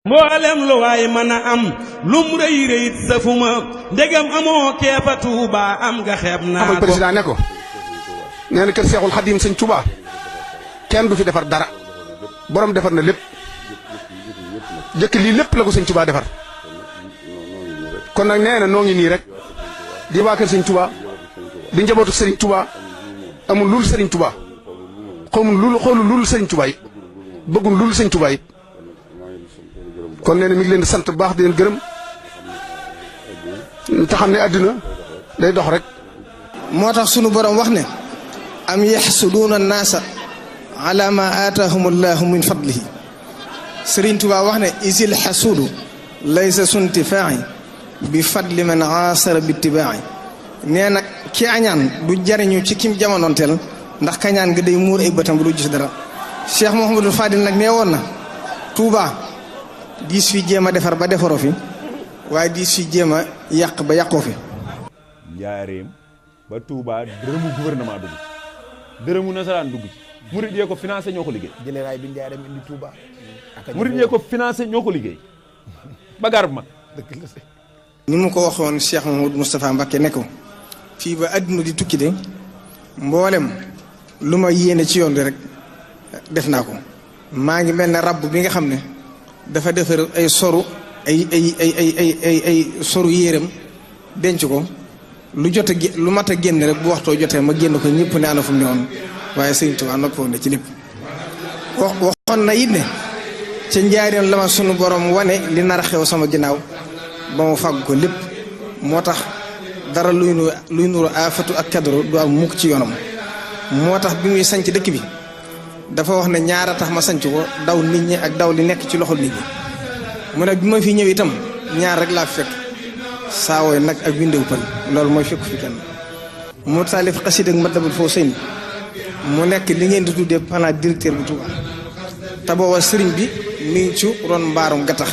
mboolem lu waay mën a am lum rëy rëy safuma ndegam amoo keefa Tuuba am nga xeeb naa ko. président ne ko nee na kër Seexul Xadim sëñ Tuuba kenn du fi defar dara borom defar na lépp jëkk lii lépp la ko sëñ Tuuba defar kon nag nee na noo ngi nii rek di waa kër sëñ Tuuba di njabootu sëriñ Tuuba amul lul sëriñ Tuuba xoolul lul sëriñ Tuuba yi bëggul lul sëñ Tuuba yi kon nee na mi ngi leen di sant bu baax di leen gërëm te xam ne àddina day dox rek. moo tax sunu borom wax ne am yaxsuduuna naasa ala ma aataahum allahu min fadlihi Sëriñ Tuubaa wax ne isil xasuudu laysa suntifaa'i bi fadli man aasara bi ittibaa'i nee nag ki añaan du jariñu ci kim jamonoonteel ndax kañaan nga day muur ay bëtam bu du gis dara. Cheikh Mouhamadou Fadil nag nee woon na Tuubaa diis fi jéem a defar ba defaroo fi waaye diis fi jéem a yàq ba yàqoo fi. Njaareem ba Touba dërëmu gouvernement dugg ci dërëmu nasaraan dugg ci murid yee ko financé ñoo ko liggéey. jëlee raay bi Njaareem indi Touba. murid yee ko financé ñoo ko liggéey ba gaar bu mag. ni mu ko waxoon Cheikh Mouhamadou Moustapha Mbacké ne ko fii ba adduna di tukki de mboolem lu ma yéene ci yoon bi rek def naa ko. maa ngi mel ne rabb bi nga xam ne dafa defar ay soru ay soru yéeram denc ko lu jot a lu mat a génn rek bu waxtoo jotee ma génn ko ñëpp ne ana fu mu ne woon waaye Sëriñ Tuubaa noppoon na ci lépp. waxoon na it ne ca njaareem la ma sunu borom wane li nar a xew sama ginnaaw ba mu fàgg ko lépp moo tax dara luy nuru aafatu ak kadro du am mukk ci yoonam. moo tax bi muy sanc dëkk bi dafa wax ne ñaara tax ma sanc ko daw nit ñi ak daw li nekk ci loxol nit ñi mu ne bi ma fi ñëw itam ñaar rek laa fekk saawooy nag ak windew pël loolu mooy fekk fi kenn. mu taalif xasida ak Matlabul Fawzayni mu nekk li ngeen di tuddee plan directeur bu Touba te booba sëriñ bi mi ngi ci ron mbaarum gattax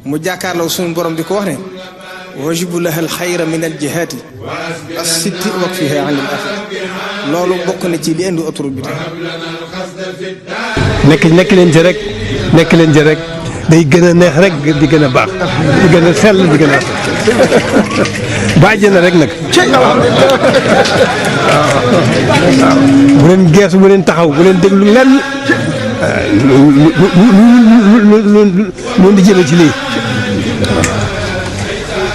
mu jàkkaarloo suñu borom di ko wax ne wajibu lahal xayra min al jihaati as-sitti wak fiha an al axir loolu bokk na ci li indi autoroute bi tey. nekk leen ci rek day gën a neex rek di gën a baax di gën a sell di gën a bàjj na rek nag. waaw bu leen geesu bu leen taxaw bu leen déglu lenn lu di jëme ci lii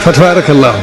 fa tabarakallah